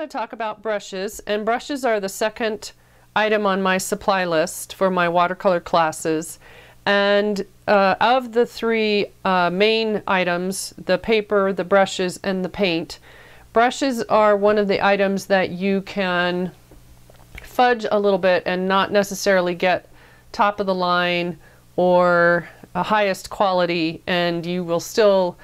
to talk about brushes, and brushes are the second item on my supply list for my watercolor classes. And of the three main items, the paper, the brushes, and the paint, brushes are one of the items that you can fudge a little bit and not necessarily get top of the line or highest quality, and you will still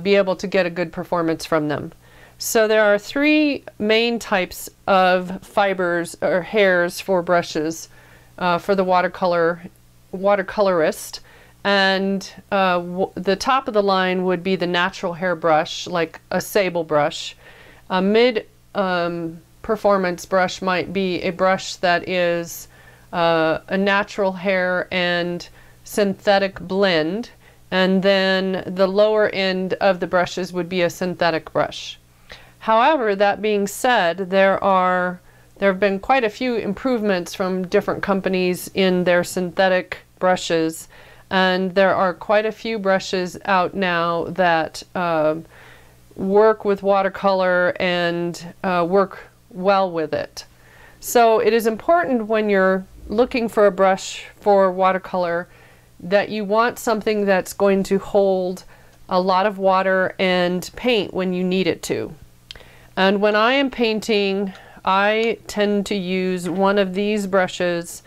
be able to get a good performance from them. So there are three main types of fibers or hairs for brushes for the watercolorist, and the top of the line would be the natural hair brush, like a sable brush. A mid performance brush might be a brush that is a natural hair and synthetic blend, and then the lower end of the brushes would be a synthetic brush. However, that being said, there have been quite a few improvements from different companies in their synthetic brushes, and there are quite a few brushes out now that work with watercolor and work well with it. So it is important when you're looking for a brush for watercolor that you want something that's going to hold a lot of water and paint when you need it to. And when I am painting, I tend to use one of these brushes,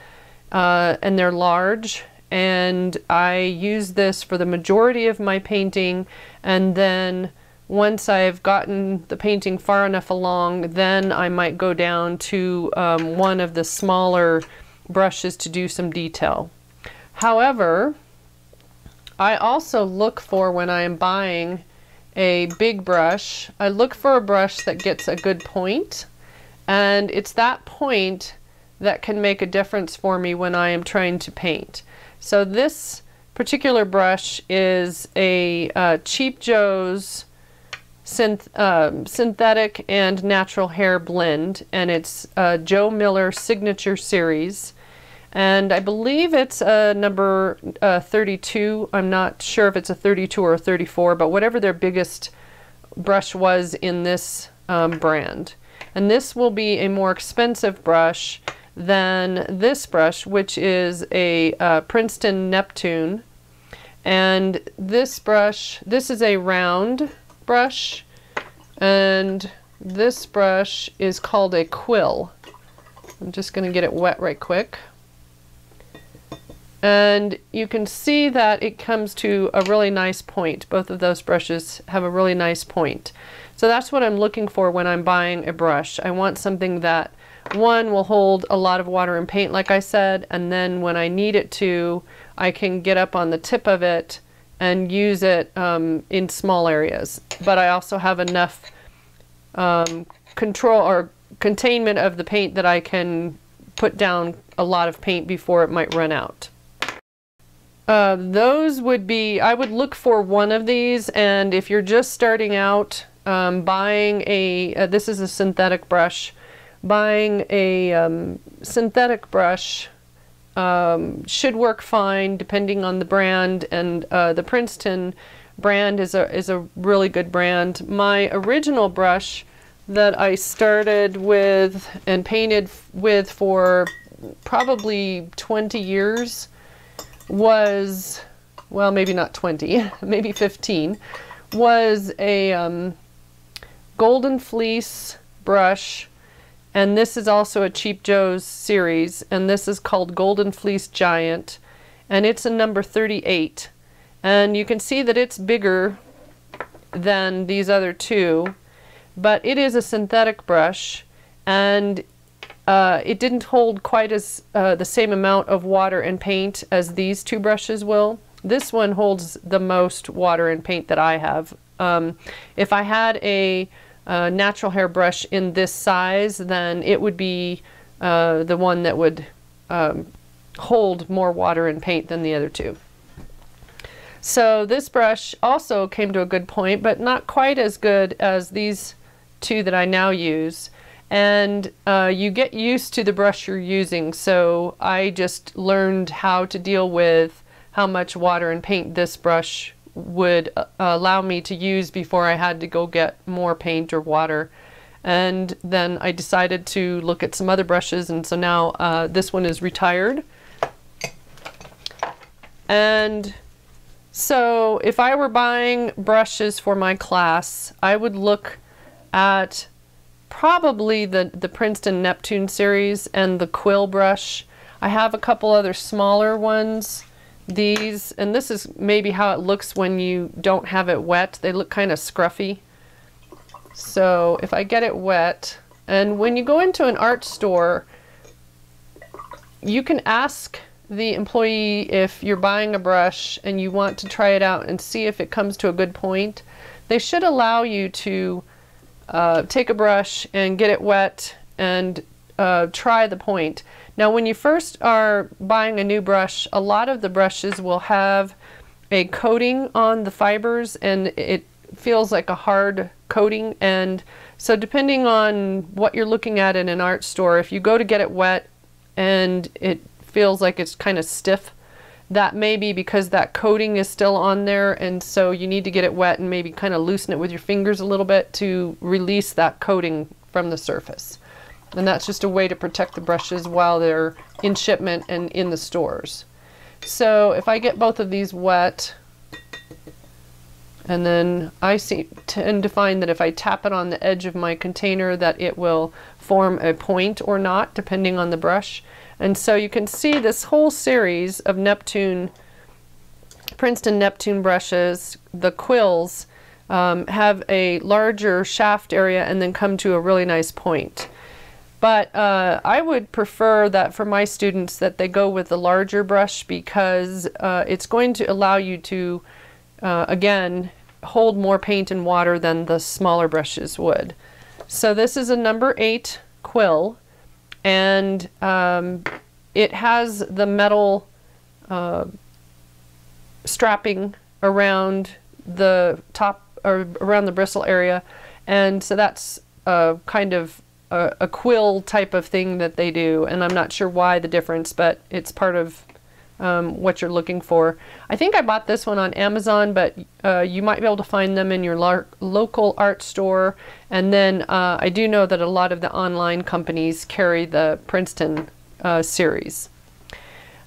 and they're large, and I use this for the majority of my painting, and then once I've gotten the painting far enough along, then I might go down to one of the smaller brushes to do some detail. However, I also look for, when I am buying a big brush, I look for a brush that gets a good point, and it's that point that can make a difference for me when I am trying to paint. So this particular brush is a Cheap Joe's synthetic and natural hair blend, and it's Joe Miller Signature Series, and I believe it's a number 32. I'm not sure if it's a 32 or a 34, but whatever their biggest brush was in this brand. And this will be a more expensive brush than this brush, which is a Princeton Neptune. And this brush, this is a round brush, and this brush is called a Quill. I'm just going to get it wet right quick. And you can see that it comes to a really nice point. Both of those brushes have a really nice point. So that's what I'm looking for when I'm buying a brush. I want something that, one, will hold a lot of water and paint, like I said, and then when I need it to, I can get up on the tip of it and use it in small areas. But I also have enough control or containment of the paint that I can put down a lot of paint before it might run out. Those would be, I would look for one of these, and if you're just starting out buying a, this is a synthetic brush, buying a synthetic brush should work fine depending on the brand, and the Princeton brand is a really good brand. My original brush that I started with and painted with for probably 20 years was, well, maybe not 20, maybe 15, was a Golden Fleece brush, and this is also a Cheap Joe's series, and this is called Golden Fleece Giant, and it's a number 38, and you can see that it's bigger than these other two, but it is a synthetic brush, and it didn't hold quite as the same amount of water and paint as these two brushes will. This one holds the most water and paint that I have. If I had a natural hair brush in this size, then it would be the one that would hold more water and paint than the other two. So this brush also came to a good point, but not quite as good as these two that I now use. And you get used to the brush you're using, so I just learned how to deal with how much water and paint this brush would allow me to use before I had to go get more paint or water. and then I decided to look at some other brushes, and so now this one is retired. And so if I were buying brushes for my class, I would look at probably the Princeton Neptune series and the Quill brush. I have a couple other smaller ones. These, and this is maybe how it looks when you don't have it wet. They look kind of scruffy. So if I get it wet, and when you go into an art store, you can ask the employee if you're buying a brush and you want to try it out and see if it comes to a good point. They should allow you to take a brush and get it wet and try the point. Now when you first are buying a new brush, a lot of the brushes will have a coating on the fibers, and it feels like a hard coating, and so depending on what you're looking at in an art store, if you go to get it wet and it feels like it's kind of stiff, that may be because that coating is still on there, and so you need to get it wet and maybe kind of loosen it with your fingers a little bit to release that coating from the surface. And that's just a way to protect the brushes while they're in shipment and in the stores. So if I get both of these wet, and then I tend to find that if I tap it on the edge of my container that it will form a point or not, depending on the brush. And so you can see this whole series of Princeton Neptune brushes, the Quills, have a larger shaft area and then come to a really nice point. But I would prefer that for my students that they go with the larger brush, because it's going to allow you to, again, hold more paint and water than the smaller brushes would. So this is a number 8 Quill, and it has the metal strapping around the top, or around the bristle area, and so that's kind of a quill type of thing that they do, and I'm not sure why the difference, but it's part of what you're looking for. I think I bought this one on Amazon, but you might be able to find them in your local art store, and then I do know that a lot of the online companies carry the Princeton series.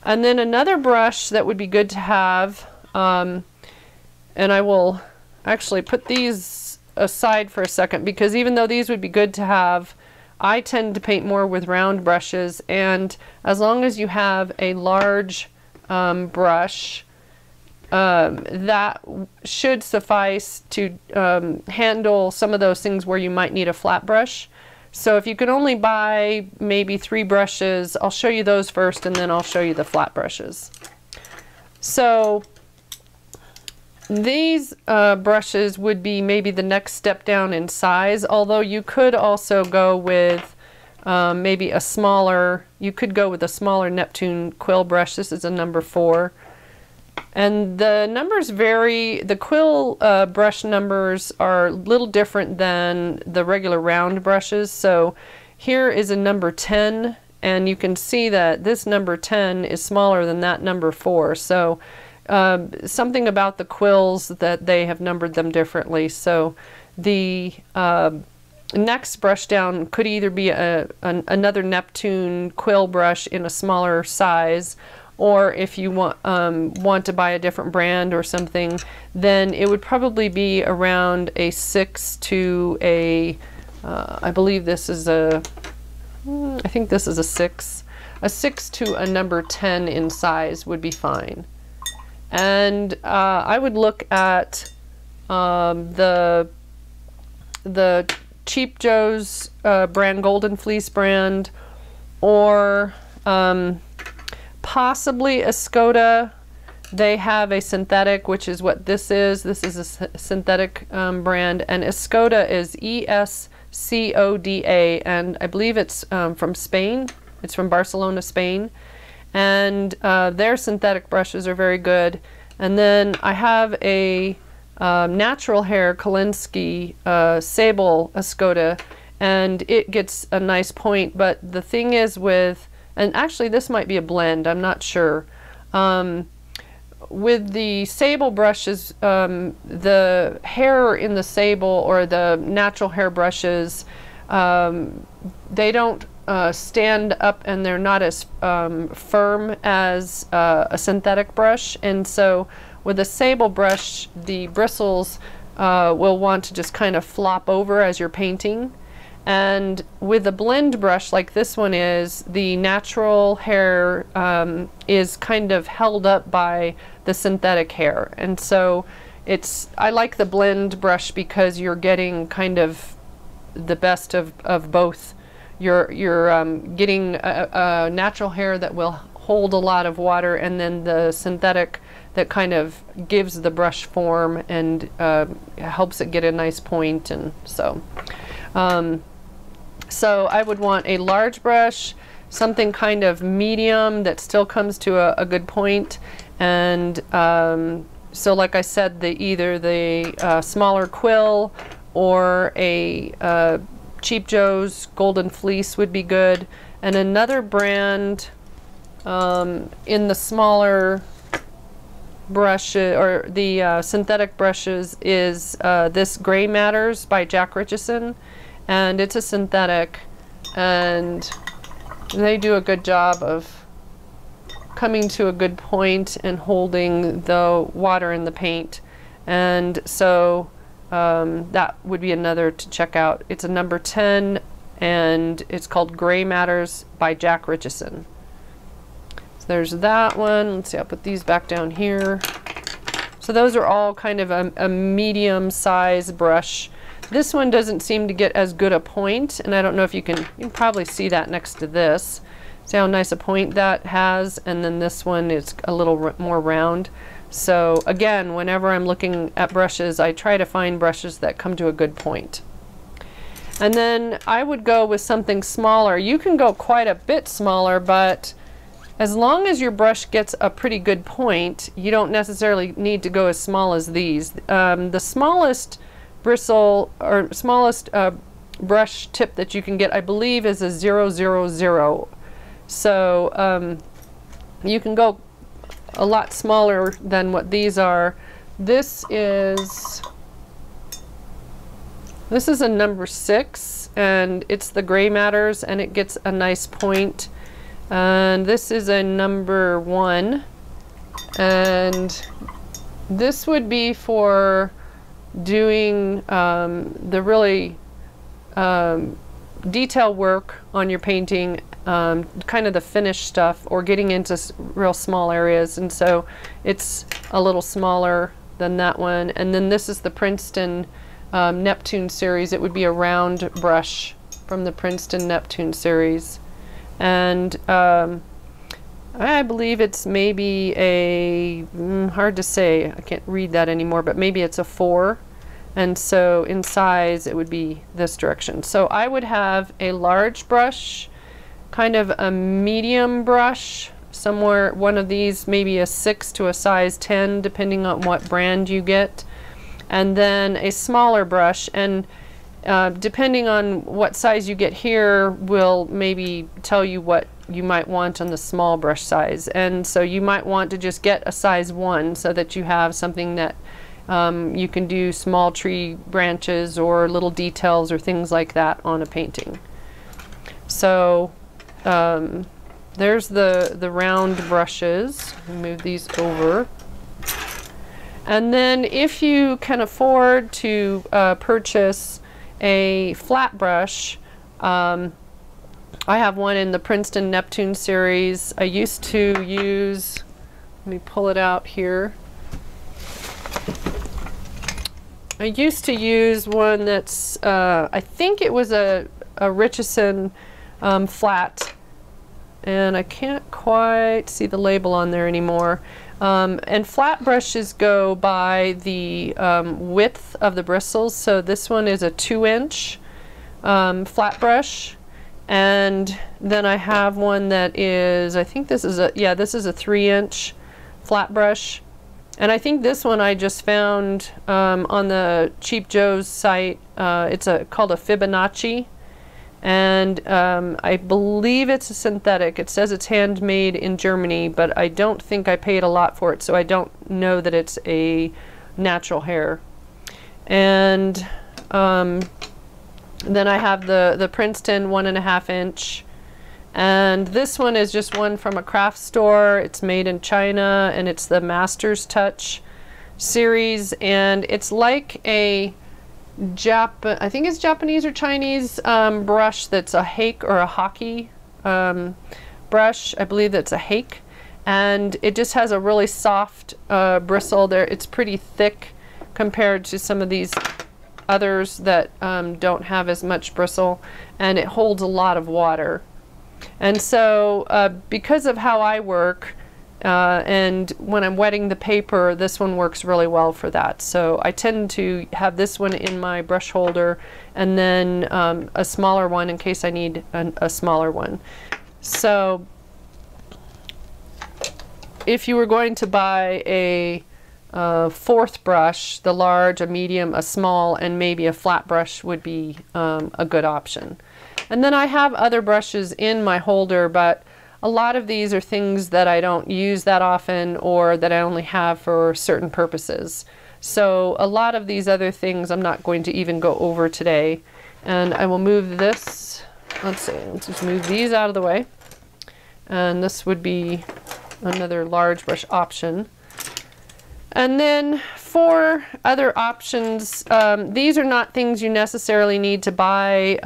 And then another brush that would be good to have, and I will actually put these aside for a second, because even though these would be good to have, I tend to paint more with round brushes, and as long as you have a large brush, that should suffice to handle some of those things where you might need a flat brush. So if you can only buy maybe 3 brushes, I'll show you those first, and then I'll show you the flat brushes. So these brushes would be maybe the next step down in size, although you could also go with maybe a smaller, you could go with a smaller Neptune Quill brush. This is a number 4. And the numbers vary. The Quill brush numbers are a little different than the regular round brushes. So here is a number 10, and you can see that this number 10 is smaller than that number 4. So something about the Quills that they have numbered them differently. So the next brush down could either be another Neptune Quill brush in a smaller size, or if you want to buy a different brand or something, then it would probably be around a 6 to a, I believe this is a, I think this is a 6. A 6 to a number 10 in size would be fine. And I would look at the Cheap Joe's brand, Golden Fleece brand, or possibly Oscoda. They have a synthetic, which is what this is. This is a synthetic brand, and Oscoda is E-S-C-O-D-A, and I believe it's from Spain. It's from Barcelona, Spain. And their synthetic brushes are very good. And then I have a natural hair Kolinsky sable Oscoda, and it gets a nice point. But the thing is with, and actually this might be a blend, I'm not sure. With the sable brushes, the hair in the sable or the natural hair brushes they don't stand up, and they're not as firm as a synthetic brush. And so with a sable brush, the bristles will want to just kind of flop over as you're painting. And with a blend brush like this one is, the natural hair is kind of held up by the synthetic hair. And so I like the blend brush because you're getting kind of the best of both. You're getting a natural hair that will hold a lot of water, and then the synthetic that kind of gives the brush form and helps it get a nice point. And so so I would want a large brush, something kind of medium that still comes to a good point. And so like I said, either the smaller Quill or a Cheap Joe's Golden Fleece would be good. And another brand in the smaller brush, or the synthetic brushes, is this Gray Matters by Jack Richardson. And it's a synthetic, and they do a good job of coming to a good point and holding the water in the paint. And so that would be another to check out. It's a number 10, and it's called Gray Matters by Jack Richardson. So there's that one. Let's see, I'll put these back down here. So those are all kind of a medium size brush. This one doesn't seem to get as good a point, and I don't know if you can probably see that next to this. See how nice a point that has, and then this one is a little more round. So again, whenever I'm looking at brushes, I try to find brushes that come to a good point. And then I would go with something smaller. You can go quite a bit smaller, but as long as your brush gets a pretty good point, you don't necessarily need to go as small as these. The smallest bristle or smallest brush tip that you can get, I believe, is a 000. So you can go a lot smaller than what these are. This is a number 6, and it's the Gray Matters, and it gets a nice point. And this is a number 1, and this would be for doing the really detail work on your painting, kind of the finished stuff, or getting into real small areas. And so it's a little smaller than that one. And then this is the Princeton Neptune series. It would be a round brush from the Princeton Neptune series. And I believe it's maybe a, hard to say, I can't read that anymore, but maybe it's a 4. And so in size it would be this direction. So I would have a large brush, kind of a medium brush, somewhere one of these, maybe a 6 to a size 10, depending on what brand you get. And then a smaller brush, and depending on what size you get here will maybe tell you what you might want on the small brush size. And so you might want to just get a size 1 so that you have something that you can do small tree branches or little details or things like that on a painting. So there's the round brushes. Move these over. And then if you can afford to purchase a flat brush, I have one in the Princeton Neptune series. I used to use, let me pull it out here. I used to use one that's, I think it was a Richardson flat, and I can't quite see the label on there anymore. And flat brushes go by the width of the bristles. So this one is a 2-inch flat brush, and then I have one that is, I think this is a, yeah, this is a 3-inch flat brush. And I think this one I just found on the Cheap Joe's site. It's called a Fibonacci, and I believe it's a synthetic. It says it's handmade in Germany, but I don't think I paid a lot for it, so I don't know that it's a natural hair. And Then I have the Princeton 1.5 inch. And this one is just one from a craft store. It's made in China, and it's the Master's Touch series. And it's like a I think it's Japanese or Chinese brush that's a hake or a hockey brush. I believe that's a hake. And it just has a really soft bristle there. It's pretty thick compared to some of these others that don't have as much bristle. And it holds a lot of water. And so because of how I work and when I'm wetting the paper, this one works really well for that. So I tend to have this one in my brush holder, and then a smaller one in case I need a smaller one. So if you were going to buy a fourth brush, the large, a medium, a small, and maybe a flat brush would be a good option. And then I have other brushes in my holder, but a lot of these are things that I don't use that often or that I only have for certain purposes. So a lot of these other things I'm not going to even go over today. And I will move this, let's just move these out of the way. And this would be another large brush option. And then for other options, these are not things you necessarily need to buy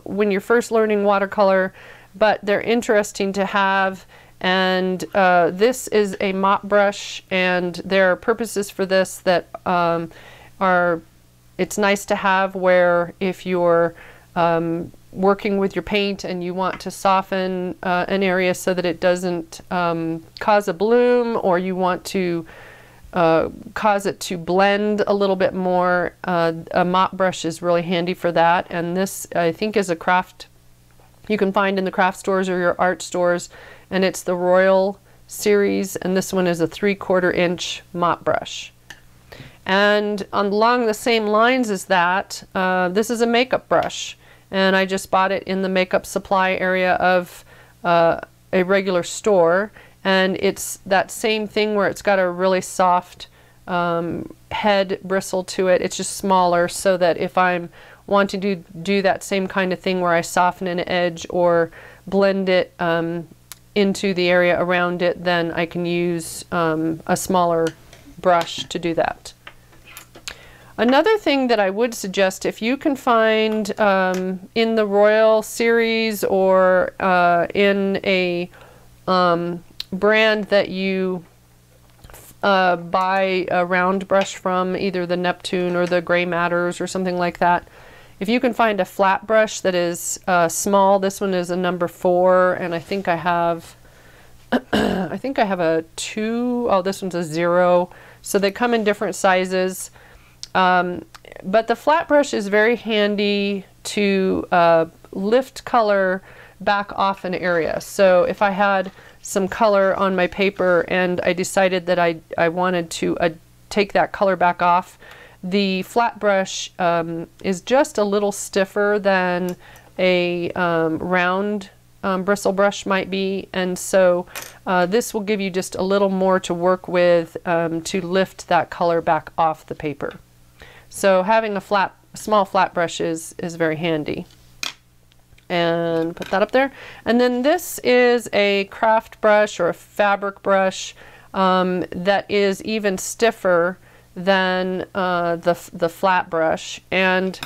when you're first learning watercolor, but they're interesting to have. And this is a mop brush, and there are purposes for this that it's nice to have, where if you're working with your paint and you want to soften an area so that it doesn't cause a bloom, or you want to cause it to blend a little bit more, a mop brush is really handy for that. And this, I think, is a craft you can find in the craft stores or your art stores, and it's the Royal series, and this one is a 3/4 inch mop brush. And along the same lines as that, this is a makeup brush, and I just bought it in the makeup supply area of a regular store. And it's that same thing where it's got a really soft head bristle to it. It's just smaller, so that if I'm wanting to do that same kind of thing where I soften an edge or blend it into the area around it, then I can use a smaller brush to do that. Another thing that I would suggest, if you can find in the Royal series or in a brand that you buy a round brush from, either the Neptune or the Gray Matters or something like that, if you can find a flat brush that is small, this one is a number 4, and I think I have I think I have a 2. Oh, this one's a 0. So they come in different sizes. But the flat brush is very handy to lift color back off an area. So if I had some color on my paper and I decided that I wanted to take that color back off, the flat brush is just a little stiffer than a round bristle brush might be, and so this will give you just a little more to work with to lift that color back off the paper. So having a small flat brush is very handy. And put that up there. And then this is a craft brush or a fabric brush that is even stiffer than the flat brush. And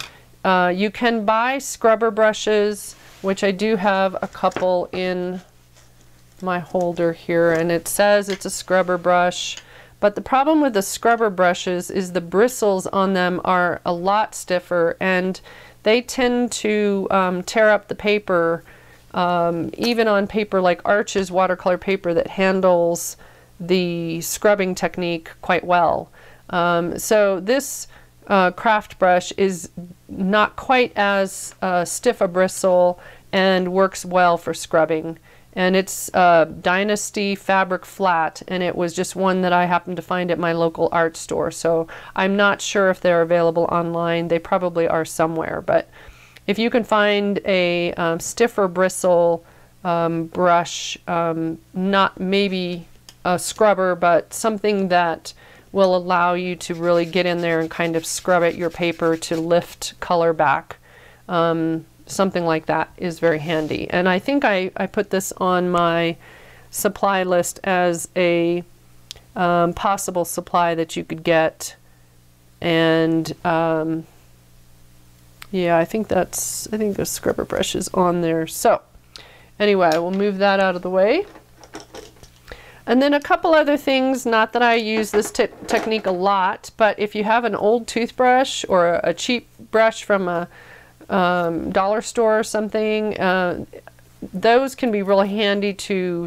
you can buy scrubber brushes, which I do have a couple in my holder here, and it says it's a scrubber brush. But the problem with the scrubber brushes is the bristles on them are a lot stiffer, and they tend to tear up the paper, even on paper like Arch's watercolor paper that handles the scrubbing technique quite well. So this craft brush is not quite as stiff a bristle and works well for scrubbing. And it's Dynasty Fabric Flat, and it was just one that I happened to find at my local art store. So I'm not sure if they're available online. They probably are somewhere. But if you can find a stiffer bristle brush, not maybe a scrubber, but something that will allow you to really get in there and kind of scrub at your paper to lift color back, something like that is very handy. And I think I put this on my supply list as a possible supply that you could get. And yeah, I think the scrubber brush is on there. So anyway, we'll move that out of the way. And then a couple other things, not that I use this technique a lot, but if you have an old toothbrush or a cheap brush from a dollar store or something, those can be really handy to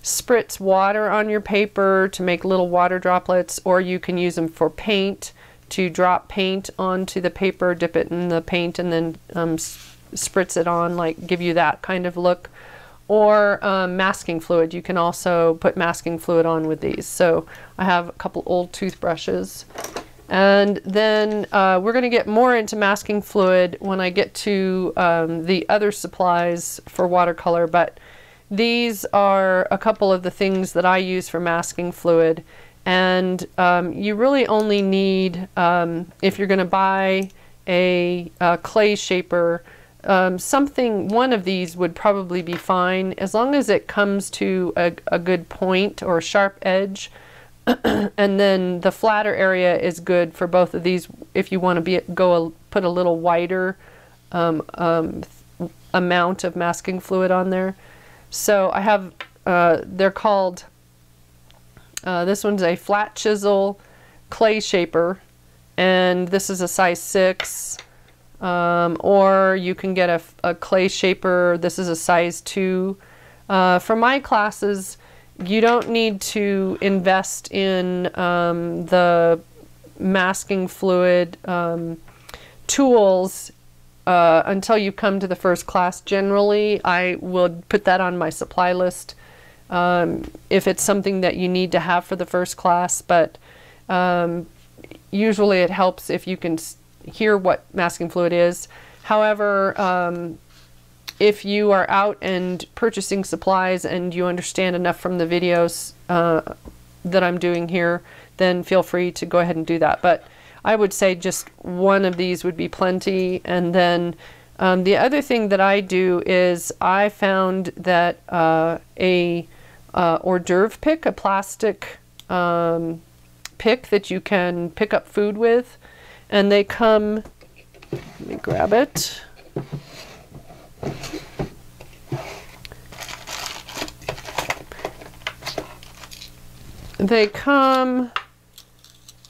spritz water on your paper to make little water droplets, or you can use them for paint, to drop paint onto the paper, dip it in the paint, and then spritz it on, like give you that kind of look. Or masking fluid. You can also put masking fluid on with these. So I have a couple old toothbrushes. And then we're going to get more into masking fluid when I get to the other supplies for watercolor, but these are a couple of the things that I use for masking fluid. And you really only need, if you're going to buy a clay shaper, one of these would probably be fine, as long as it comes to a good point or a sharp edge. And then the flatter area is good for both of these if you want to put a little wider amount of masking fluid on there. So I have, they're called, this one's a flat chisel clay shaper, and this is a size 6. Or you can get a clay shaper. This is a size 2. For my classes, you don't need to invest in the masking fluid tools until you come to the first class. Generally, I will put that on my supply list if it's something that you need to have for the first class, but usually it helps if you can hear what masking fluid is. However, if you are out and purchasing supplies and you understand enough from the videos that I'm doing here, then feel free to go ahead and do that. But I would say just one of these would be plenty. And then the other thing that I do is I found that a hors d'oeuvre pick, a plastic pick that you can pick up food with, and they come, let me grab it. They come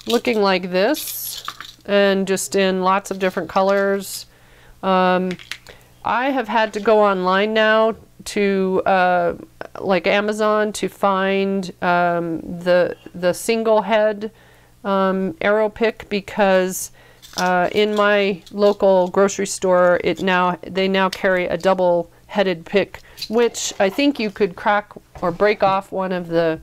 looking like this, and just in lots of different colors. I have had to go online now to like Amazon to find the single head arrow pick, because in my local grocery store they now carry a double headed pick, which I think you could crack or break off one of the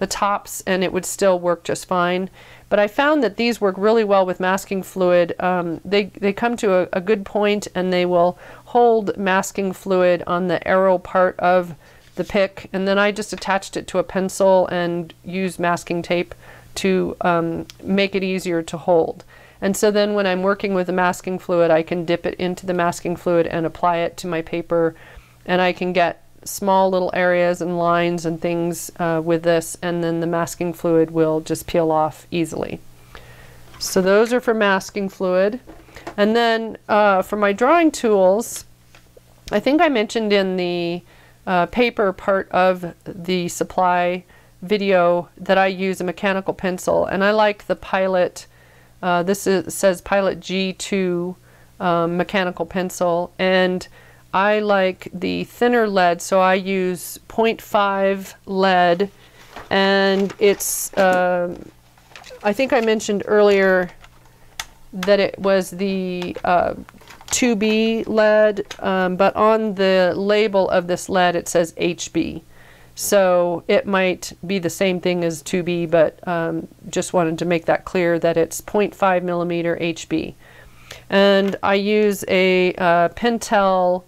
tops and it would still work just fine. But I found that these work really well with masking fluid. They come to a good point and they will hold masking fluid on the arrow part of the pick, and then I just attached it to a pencil and used masking tape to make it easier to hold. And so then when I'm working with the masking fluid, I can dip it into the masking fluid and apply it to my paper, and I can get small little areas and lines and things with this, and then the masking fluid will just peel off easily. So those are for masking fluid. And then for my drawing tools, I think I mentioned in the paper part of the supply video that I use a mechanical pencil, and I like the Pilot, says Pilot G2 mechanical pencil, and I like the thinner lead, so I use 0.5 lead, and it's, I think I mentioned earlier that it was the 2B lead, but on the label of this lead it says HB. So it might be the same thing as 2B, but just wanted to make that clear that it's 0.5 millimeter HB. And I use a Pentel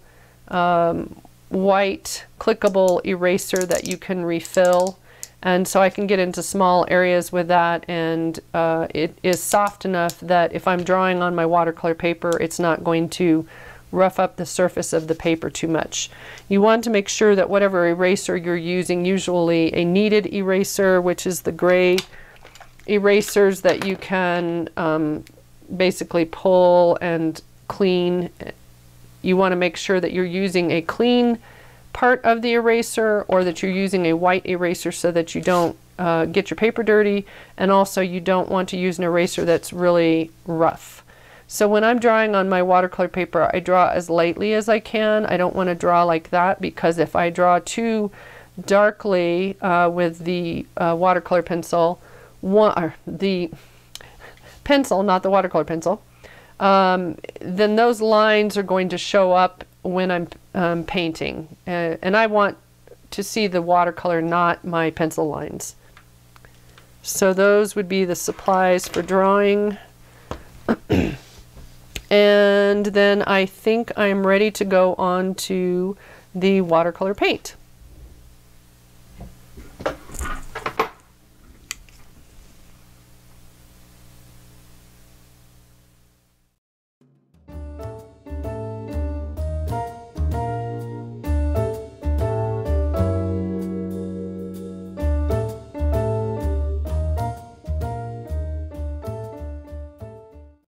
white clickable eraser that you can refill, And so I can get into small areas with that, and it is soft enough that if I'm drawing on my watercolor paper, it's not going to rough up the surface of the paper too much. You want to make sure that whatever eraser you're using, usually a kneaded eraser, which is the gray erasers that you can basically pull and clean. You want to make sure that you're using a clean part of the eraser, or that you're using a white eraser so that you don't get your paper dirty, and also you don't want to use an eraser that's really rough. So when I'm drawing on my watercolor paper, I draw as lightly as I can. I don't want to draw like that, because if I draw too darkly with the watercolor pencil, the pencil, not the watercolor pencil, then those lines are going to show up when I'm painting, and I want to see the watercolor, not my pencil lines. So those would be the supplies for drawing. And then I think I'm ready to go on to the watercolor paint.